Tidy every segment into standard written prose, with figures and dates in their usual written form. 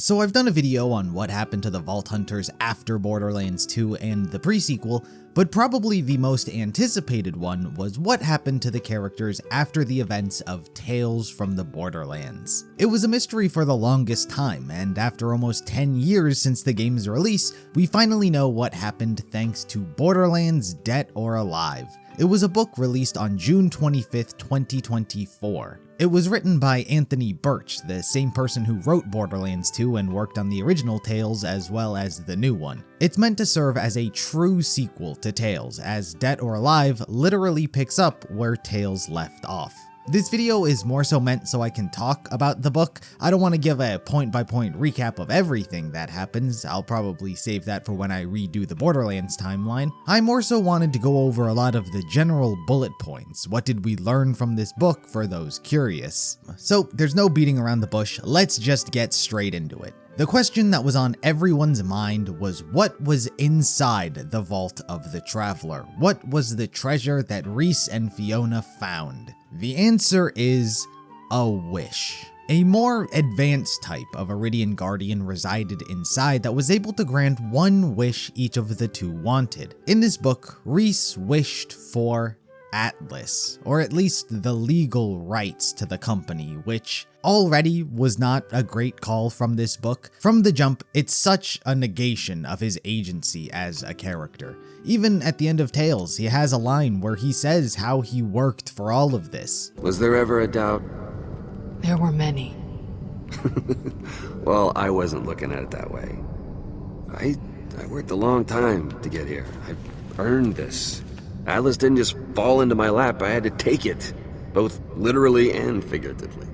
So I've done a video on what happened to the Vault Hunters after Borderlands 2 and the pre-sequel, but probably the most anticipated one was what happened to the characters after the events of Tales from the Borderlands. It was a mystery for the longest time, and after almost 10 years since the game's release, we finally know what happened thanks to Borderlands: Dead or Alive. It was a book released on June 25th, 2024. It was written by Anthony Birch, the same person who wrote Borderlands 2 and worked on the original Tales as well as the new one. It's meant to serve as a true sequel to Tales, as Dead or Alive literally picks up where Tales left off. This video is more so meant so I can talk about the book. I don't want to give a point-by-point recap of everything that happens. I'll probably save that for when I redo the Borderlands timeline. I more so wanted to go over a lot of the general bullet points. What did we learn from this book for those curious? So there's no beating around the bush, let's just get straight into it. The question that was on everyone's mind was what was inside the Vault of the Traveler? What was the treasure that Rhys and Fiona found? The answer is a wish. A more advanced type of Iridian Guardian resided inside that was able to grant one wish each of the two wanted. In this book, Rhys wished for Atlas, or at least the legal rights to the company, which already was not a great call from this book. From the jump, it's such a negation of his agency as a character. Even at the end of Tales, he has a line where he says how he worked for all of this. Was there ever a doubt? There were many. Well, I wasn't looking at it that way. I worked a long time to get here. I earned this. Atlas didn't just fall into my lap, I had to take it, both literally and figuratively.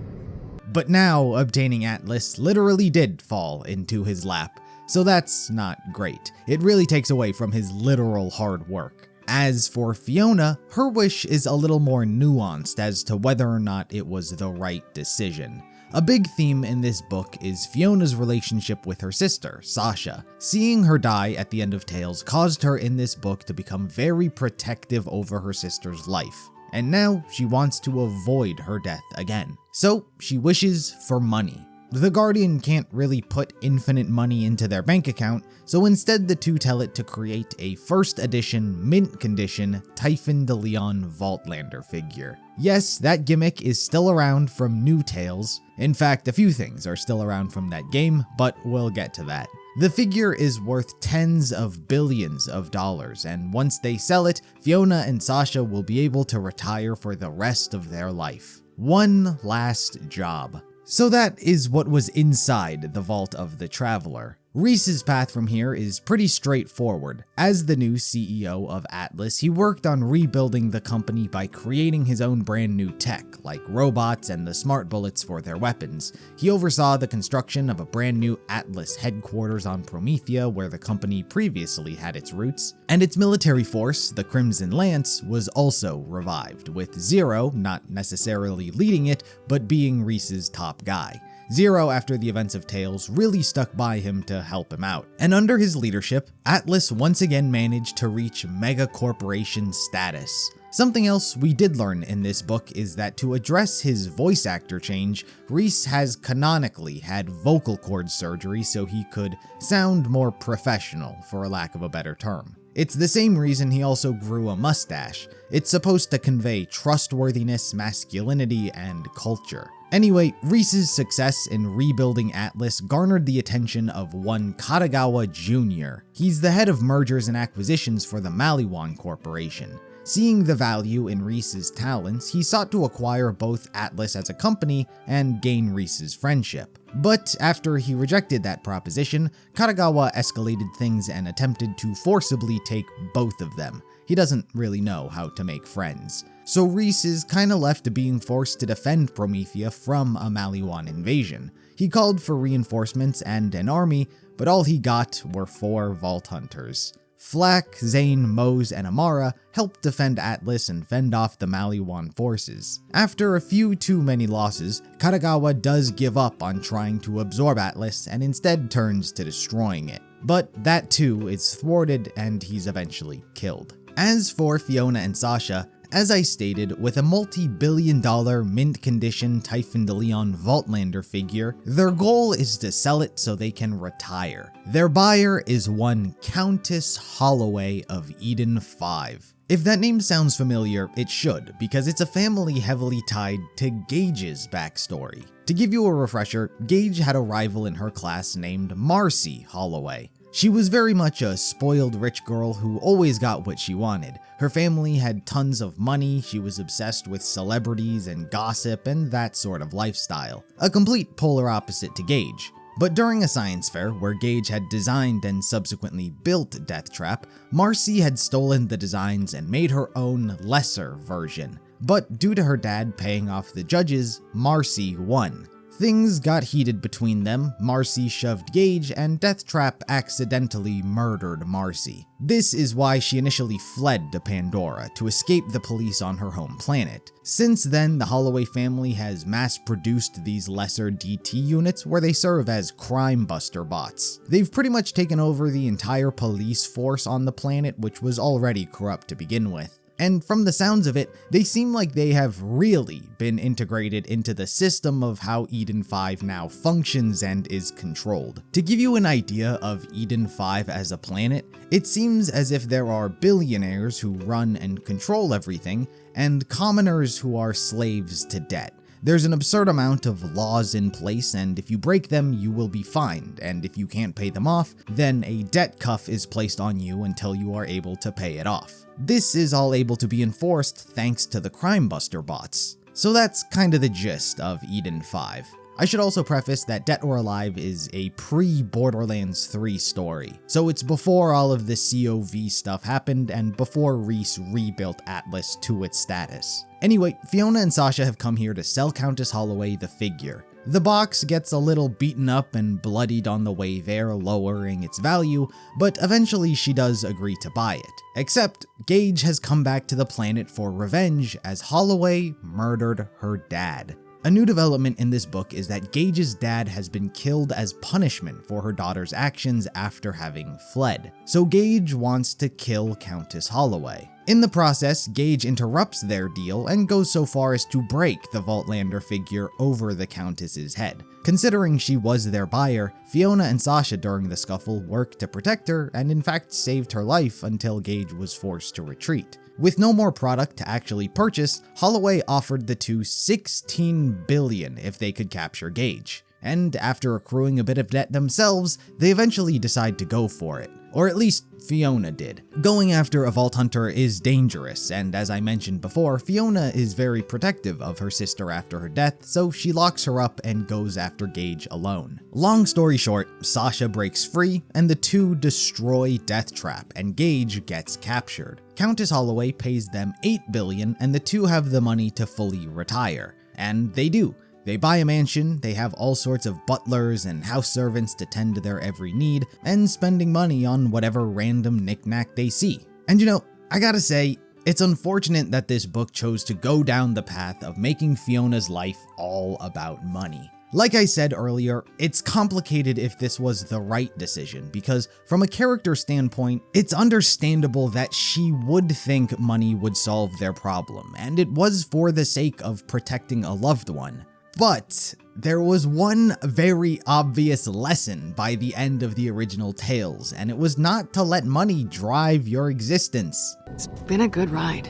But now, obtaining Atlas literally did fall into his lap, so that's not great. It really takes away from his literal hard work. As for Fiona, her wish is a little more nuanced as to whether or not it was the right decision. A big theme in this book is Fiona's relationship with her sister, Sasha. Seeing her die at the end of Tales caused her in this book to become very protective over her sister's life, and now she wants to avoid her death again. So she wishes for money. The Guardian can't really put infinite money into their bank account, so instead the two tell it to create a first edition, mint condition Typhon de Leon Vaultlander figure. Yes, that gimmick is still around from New Tales. In fact, a few things are still around from that game, but we'll get to that. The figure is worth tens of billions of dollars, and once they sell it, Fiona and Sasha will be able to retire for the rest of their life. One last job. So that is what was inside the Vault of the Traveler. Rhys's path from here is pretty straightforward. As the new CEO of Atlas, he worked on rebuilding the company by creating his own brand new tech, like robots and the smart bullets for their weapons. He oversaw the construction of a brand new Atlas headquarters on Promethea, where the company previously had its roots, and its military force, the Crimson Lance, was also revived, with Zero not necessarily leading it, but being Rhys's top guy. Zero, after the events of Tales, really stuck by him to help him out. And under his leadership, Atlas once again managed to reach mega corporation status. Something else we did learn in this book is that to address his voice actor change, Rhys has canonically had vocal cord surgery so he could sound more professional, for a lack of a better term. It's the same reason he also grew a mustache. It's supposed to convey trustworthiness, masculinity, and culture. Anyway, Rhys's success in rebuilding Atlas garnered the attention of one Katagawa Jr. He's the head of mergers and acquisitions for the Maliwan Corporation. Seeing the value in Rhys's talents, he sought to acquire both Atlas as a company and gain Rhys's friendship. But after he rejected that proposition, Katagawa escalated things and attempted to forcibly take both of them. He doesn't really know how to make friends. So Rhys is kinda left to being forced to defend Promethea from a Maliwan invasion. He called for reinforcements and an army, but all he got were 4 Vault Hunters. Flack, Zane, Mose, and Amara helped defend Atlas and fend off the Maliwan forces. After a few too many losses, Katagawa does give up on trying to absorb Atlas and instead turns to destroying it. But that too is thwarted and he's eventually killed. As for Fiona and Sasha, As I stated, with a multi-billion-dollar mint-condition Typhon de Leon Vaultlander figure, their goal is to sell it so they can retire. Their buyer is one Countess Holloway of Eden 5. If that name sounds familiar, it should, because it's a family heavily tied to Gage's backstory. To give you a refresher, Gage had a rival in her class named Marcy Holloway. She was very much a spoiled rich girl who always got what she wanted. Her family had tons of money, she was obsessed with celebrities and gossip and that sort of lifestyle. A complete polar opposite to Gage. But during a science fair where Gage had designed and subsequently built Deathtrap, Marcy had stolen the designs and made her own lesser version. But due to her dad paying off the judges, Marcy won. Things got heated between them, Marcy shoved Gage, and Deathtrap accidentally murdered Marcy. This is why she initially fled to Pandora, to escape the police on her home planet. Since then, the Holloway family has mass-produced these lesser DT units where they serve as crime buster bots. They've pretty much taken over the entire police force on the planet, which was already corrupt to begin with. And from the sounds of it, they seem like they have really been integrated into the system of how Eden 5 now functions and is controlled. To give you an idea of Eden 5 as a planet, it seems as if there are billionaires who run and control everything, and commoners who are slaves to debt. There's an absurd amount of laws in place, and if you break them, you will be fined, and if you can't pay them off, then a debt cuff is placed on you until you are able to pay it off. This is all able to be enforced thanks to the crime buster bots. So that's kinda the gist of Eden 5. I should also preface that Dead or Alive is a pre-Borderlands 3 story, so it's before all of the COV stuff happened and before Rhys rebuilt Atlas to its status. Anyway, Fiona and Sasha have come here to sell Countess Holloway the figure. The box gets a little beaten up and bloodied on the way there, lowering its value, but eventually she does agree to buy it. Except, Gage has come back to the planet for revenge as Holloway murdered her dad. A new development in this book is that Gage's dad has been killed as punishment for her daughter's actions after having fled. So Gage wants to kill Countess Holloway. In the process, Gage interrupts their deal and goes so far as to break the Vaultlander figure over the Countess's head. Considering she was their buyer, Fiona and Sasha during the scuffle worked to protect her and in fact saved her life until Gage was forced to retreat. With no more product to actually purchase, Holloway offered the two $16 billion if they could capture Gage. And after accruing a bit of debt themselves, they eventually decide to go for it. Or at least Fiona did. Going after a Vault Hunter is dangerous, and as I mentioned before, Fiona is very protective of her sister after her death, so she locks her up and goes after Gage alone. Long story short, Sasha breaks free, and the two destroy Deathtrap, and Gage gets captured. Countess Holloway pays them $8 billion, and the two have the money to fully retire. And they do. They buy a mansion, they have all sorts of butlers and house servants to tend to their every need, and spending money on whatever random knickknack they see. And you know, I gotta say, it's unfortunate that this book chose to go down the path of making Fiona's life all about money. Like I said earlier, it's complicated if this was the right decision, because from a character standpoint, it's understandable that she would think money would solve their problem, and it was for the sake of protecting a loved one. But there was one very obvious lesson by the end of the original tales, and it was not to let money drive your existence. It's been a good ride.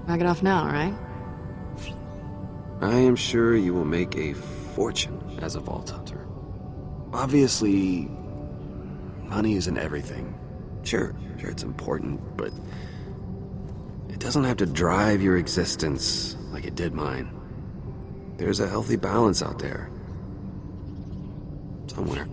Knock it off now, right? I am sure you will make a fortune as a Vault Hunter. Obviously, money isn't everything. Sure, it's important, but it doesn't have to drive your existence like it did mine. There's a healthy balance out there. Somewhere.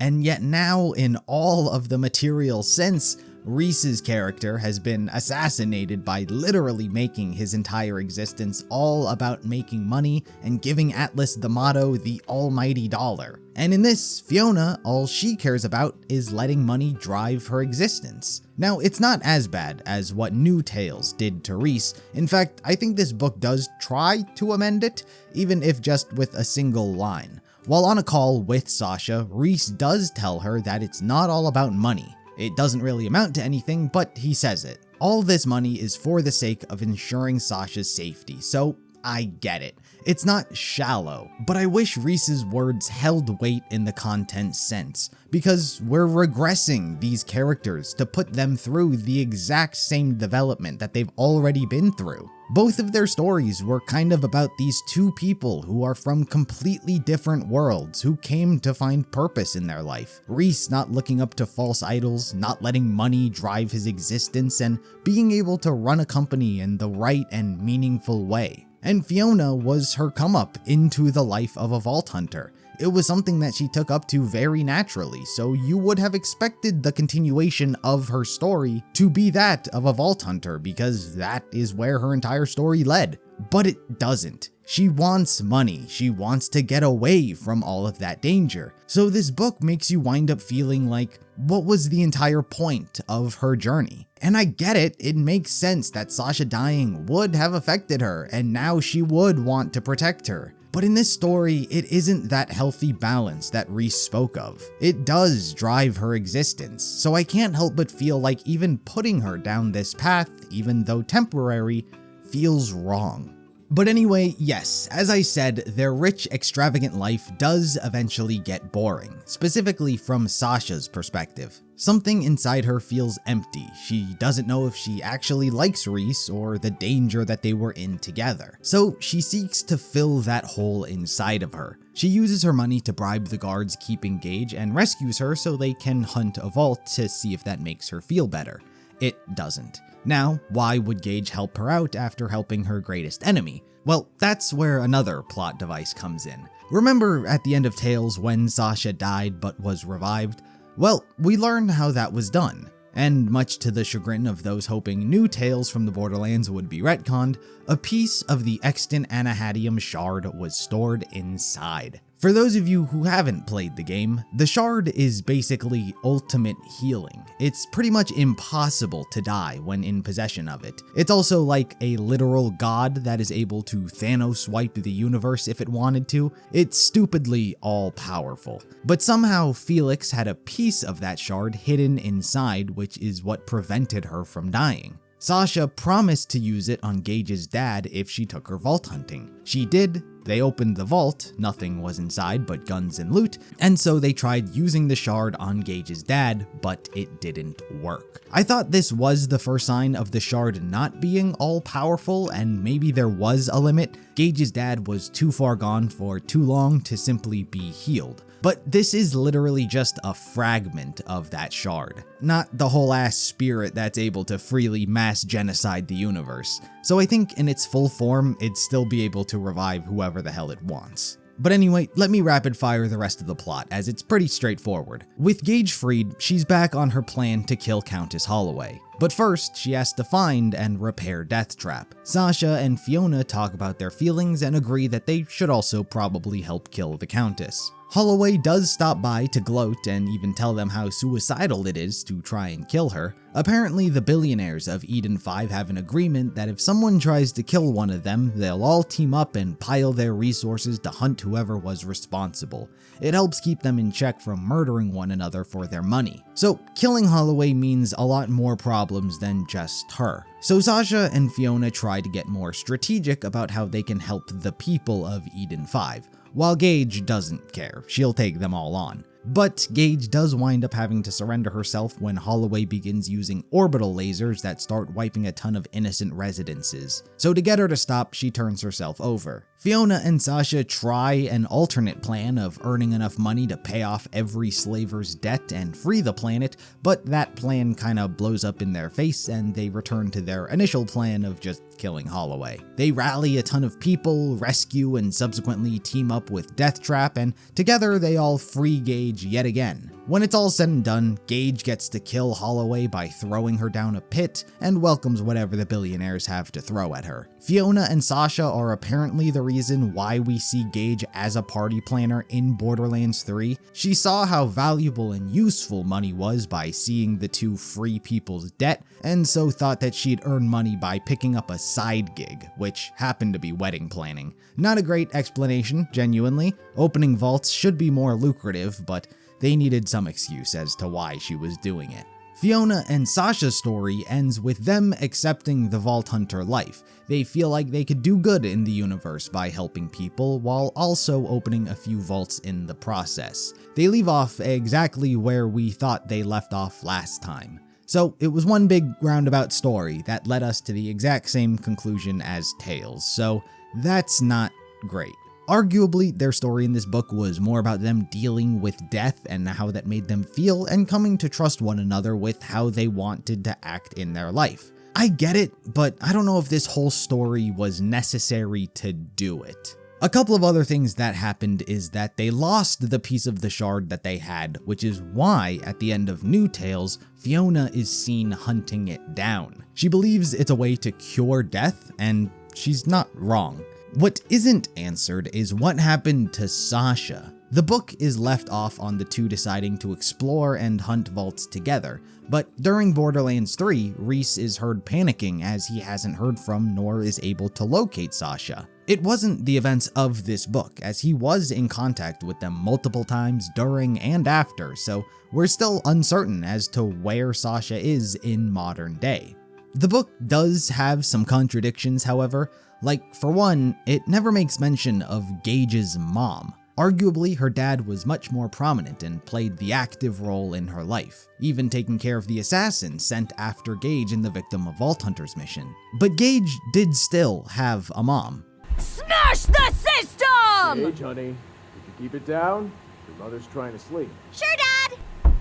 And yet now, in all of the material sense, Rhys's character has been assassinated by literally making his entire existence all about making money and giving Atlas the motto, the almighty dollar. And in this, Fiona, all she cares about is letting money drive her existence. Now, it's not as bad as what New Tales did to Rhys. In fact, I think this book does try to amend it, even if just with a single line. While on a call with Sasha, Rhys does tell her that it's not all about money. It doesn't really amount to anything, but he says it. All this money is for the sake of ensuring Sasha's safety, so I get it. It's not shallow, but I wish Rhys's words held weight in the content sense, because we're regressing these characters to put them through the exact same development that they've already been through. Both of their stories were kind of about these two people who are from completely different worlds who came to find purpose in their life. Rhys not looking up to false idols, not letting money drive his existence, and being able to run a company in the right and meaningful way. And Fiona was her come up into the life of a vault hunter. It was something that she took up to very naturally, so you would have expected the continuation of her story to be that of a vault hunter, because that is where her entire story led. But it doesn't. She wants money. She wants to get away from all of that danger. So this book makes you wind up feeling like, what was the entire point of her journey? And I get it, it makes sense that Sasha dying would have affected her, and now she would want to protect her. But in this story, it isn't that healthy balance that Rhys spoke of. It does drive her existence, so I can't help but feel like even putting her down this path, even though temporary, feels wrong. But anyway, yes, as I said, their rich, extravagant life does eventually get boring, specifically from Sasha's perspective. Something inside her feels empty. She doesn't know if she actually likes Rhys or the danger that they were in together. So she seeks to fill that hole inside of her. She uses her money to bribe the guards keeping Gage and rescues her so they can hunt a vault to see if that makes her feel better. It doesn't. Now, why would Gage help her out after helping her greatest enemy? Well, that's where another plot device comes in. Remember at the end of Tales when Sasha died but was revived? Well, we learn how that was done. And much to the chagrin of those hoping new Tales from the Borderlands would be retconned, a piece of the extant Anahadium shard was stored inside. For those of you who haven't played the game, the shard is basically ultimate healing. It's pretty much impossible to die when in possession of it. It's also like a literal god that is able to Thanos wipe the universe if it wanted to. It's stupidly all-powerful. But somehow Felix had a piece of that shard hidden inside, which is what prevented her from dying. Sasha promised to use it on Gage's dad if she took her vault hunting. She did. They opened the vault, nothing was inside but guns and loot, and so they tried using the shard on Gage's dad, but it didn't work. I thought this was the first sign of the shard not being all-powerful, and maybe there was a limit. Gage's dad was too far gone for too long to simply be healed. But this is literally just a fragment of that shard, not the whole ass spirit that's able to freely mass genocide the universe. So I think in its full form, it'd still be able to revive whoever the hell it wants. But anyway, let me rapid fire the rest of the plot, as it's pretty straightforward. With Gage freed, she's back on her plan to kill Countess Holloway. But first, she has to find and repair Deathtrap. Sasha and Fiona talk about their feelings and agree that they should also probably help kill the Countess. Holloway does stop by to gloat and even tell them how suicidal it is to try and kill her. Apparently, the billionaires of Eden 5 have an agreement that if someone tries to kill one of them, they'll all team up and pile their resources to hunt whoever was responsible. It helps keep them in check from murdering one another for their money. So, killing Holloway means a lot more problems than just her. So Sasha and Fiona try to get more strategic about how they can help the people of Eden 5. While Gage doesn't care, she'll take them all on. But Gage does wind up having to surrender herself when Holloway begins using orbital lasers that start wiping a ton of innocent residences. So to get her to stop, she turns herself over. Fiona and Sasha try an alternate plan of earning enough money to pay off every slaver's debt and free the planet, but that plan kinda blows up in their face and they return to their initial plan of just killing Holloway. They rally a ton of people, rescue, and subsequently team up with Deathtrap, and together they all free Gage yet again. When it's all said and done, Gage gets to kill Holloway by throwing her down a pit and welcomes whatever the billionaires have to throw at her. Fiona and Sasha are apparently the reason why we see Gage as a party planner in Borderlands 3. She saw how valuable and useful money was by seeing the two free people's debt, and so thought that she'd earn money by picking up a side gig, which happened to be wedding planning. Not a great explanation, genuinely. Opening vaults should be more lucrative, but they needed some excuse as to why she was doing it. Fiona and Sasha's story ends with them accepting the Vault Hunter life. They feel like they could do good in the universe by helping people while also opening a few vaults in the process. They leave off exactly where we thought they left off last time. So it was one big roundabout story that led us to the exact same conclusion as Tales, so that's not great. Arguably, their story in this book was more about them dealing with death and how that made them feel and coming to trust one another with how they wanted to act in their life. I get it, but I don't know if this whole story was necessary to do it. A couple of other things that happened is that they lost the piece of the shard that they had, which is why at the end of New Tales, Fiona is seen hunting it down. She believes it's a way to cure death, and she's not wrong. What isn't answered is what happened to Sasha. The book is left off on the two deciding to explore and hunt vaults together, but during Borderlands 3, Rhys is heard panicking as he hasn't heard from nor is able to locate Sasha. It wasn't the events of this book, as he was in contact with them multiple times during and after, so we're still uncertain as to where Sasha is in modern day. The book does have some contradictions, however. Like, for one, it never makes mention of Gage's mom. Arguably, her dad was much more prominent and played the active role in her life, even taking care of the assassin sent after Gage in the Victim of Vault Hunters mission. But Gage did still have a mom. Smash the system! Gage, honey, could you keep it down? Your mother's trying to sleep. Sure, Dad!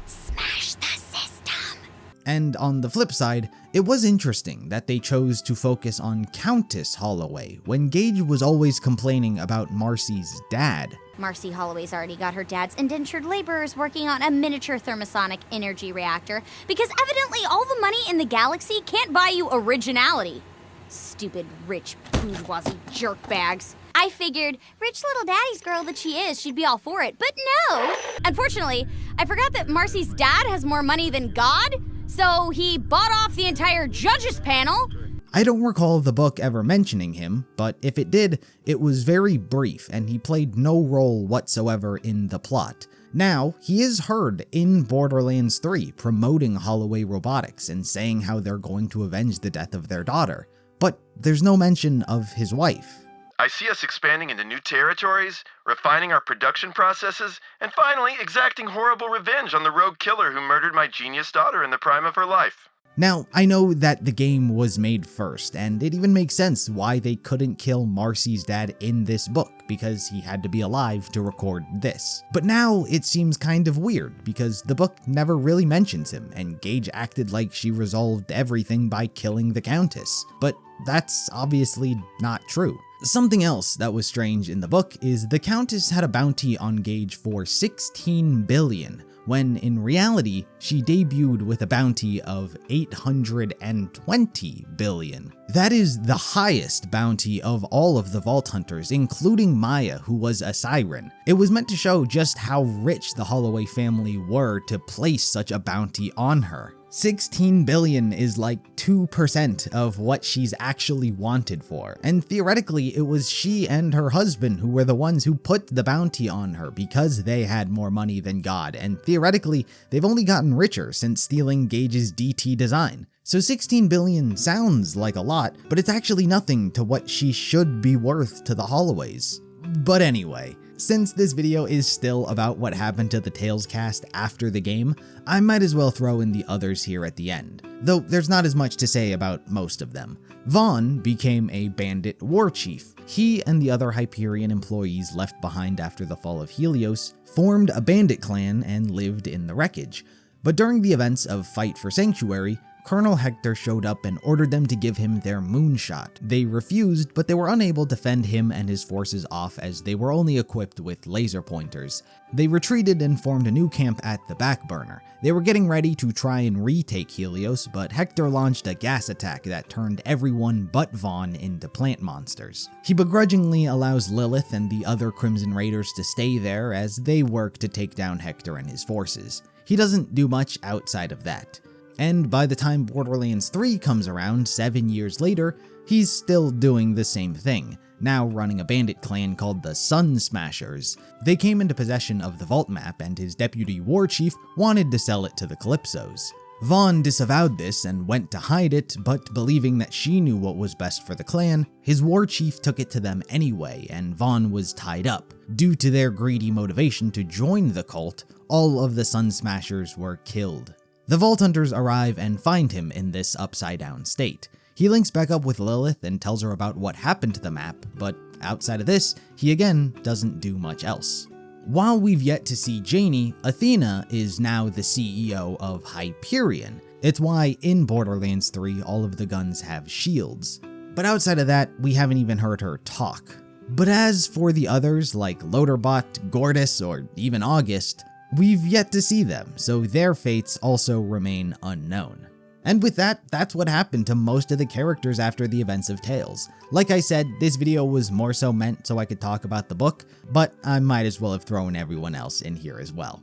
Smash the system! And on the flip side, it was interesting that they chose to focus on Countess Holloway when Gage was always complaining about Marcy's dad. Marcy Holloway's already got her dad's indentured laborers working on a miniature thermosonic energy reactor because evidently all the money in the galaxy can't buy you originality. Stupid rich bourgeoisie jerkbags. I figured, rich little daddy's girl that she is, she'd be all for it, but no! Unfortunately, I forgot that Marcy's dad has more money than God, so he bought off the entire judges panel. I don't recall the book ever mentioning him, but if it did, it was very brief and he played no role whatsoever in the plot. Now, he is heard in Borderlands 3 promoting Holloway Robotics and saying how they're going to avenge the death of their daughter, but there's no mention of his wife. I see us expanding into new territories, refining our production processes, and finally exacting horrible revenge on the rogue killer who murdered my genius daughter in the prime of her life. Now, I know that the game was made first, and it even makes sense why they couldn't kill Marcy's dad in this book, because he had to be alive to record this. But now it seems kind of weird, because the book never really mentions him, and Gage acted like she resolved everything by killing the Countess. But that's obviously not true. Something else that was strange in the book is the Countess had a bounty on Gage for 16 billion, when in reality, she debuted with a bounty of 820 billion. That is the highest bounty of all of the Vault Hunters, including Maya, who was a siren. It was meant to show just how rich the Holloway family were to place such a bounty on her. 16 billion is like 2% of what she's actually wanted for, and theoretically it was she and her husband who were the ones who put the bounty on her because they had more money than God, and theoretically they've only gotten richer since stealing Gage's DT design. So 16 billion sounds like a lot, but it's actually nothing to what she should be worth to the Holloways. But anyway, since this video is still about what happened to the Tales cast after the game, I might as well throw in the others here at the end, though there's not as much to say about most of them. Vaughn became a bandit war chief. He and the other Hyperion employees left behind after the fall of Helios formed a bandit clan and lived in the wreckage. But during the events of Fight for Sanctuary, Colonel Hector showed up and ordered them to give him their moonshot. They refused, but they were unable to fend him and his forces off as they were only equipped with laser pointers. They retreated and formed a new camp at the Backburner. They were getting ready to try and retake Helios, but Hector launched a gas attack that turned everyone but Vaughn into plant monsters. He begrudgingly allows Lilith and the other Crimson Raiders to stay there as they work to take down Hector and his forces. He doesn't do much outside of that. And by the time Borderlands 3 comes around 7 years later, he's still doing the same thing. now running a bandit clan called the Sun Smashers. They came into possession of the vault map, and his deputy war chief wanted to sell it to the Calypsos. Vaughn disavowed this and went to hide it, but believing that she knew what was best for the clan, his war chief took it to them anyway, and Vaughn was tied up. Due to their greedy motivation to join the cult, all of the Sun Smashers were killed. The Vault Hunters arrive and find him in this upside-down state. He links back up with Lilith and tells her about what happened to the map, but outside of this, he again doesn't do much else. While we've yet to see Janie, Athena is now the CEO of Hyperion. It's why in Borderlands 3 all of the guns have shields. But outside of that, we haven't even heard her talk. But as for the others like Loaderbot, Gortys, or even August, we've yet to see them, so their fates also remain unknown. And with that, that's what happened to most of the characters after the events of Tales. Like I said, this video was more so meant so I could talk about the book, but I might as well have thrown everyone else in here as well.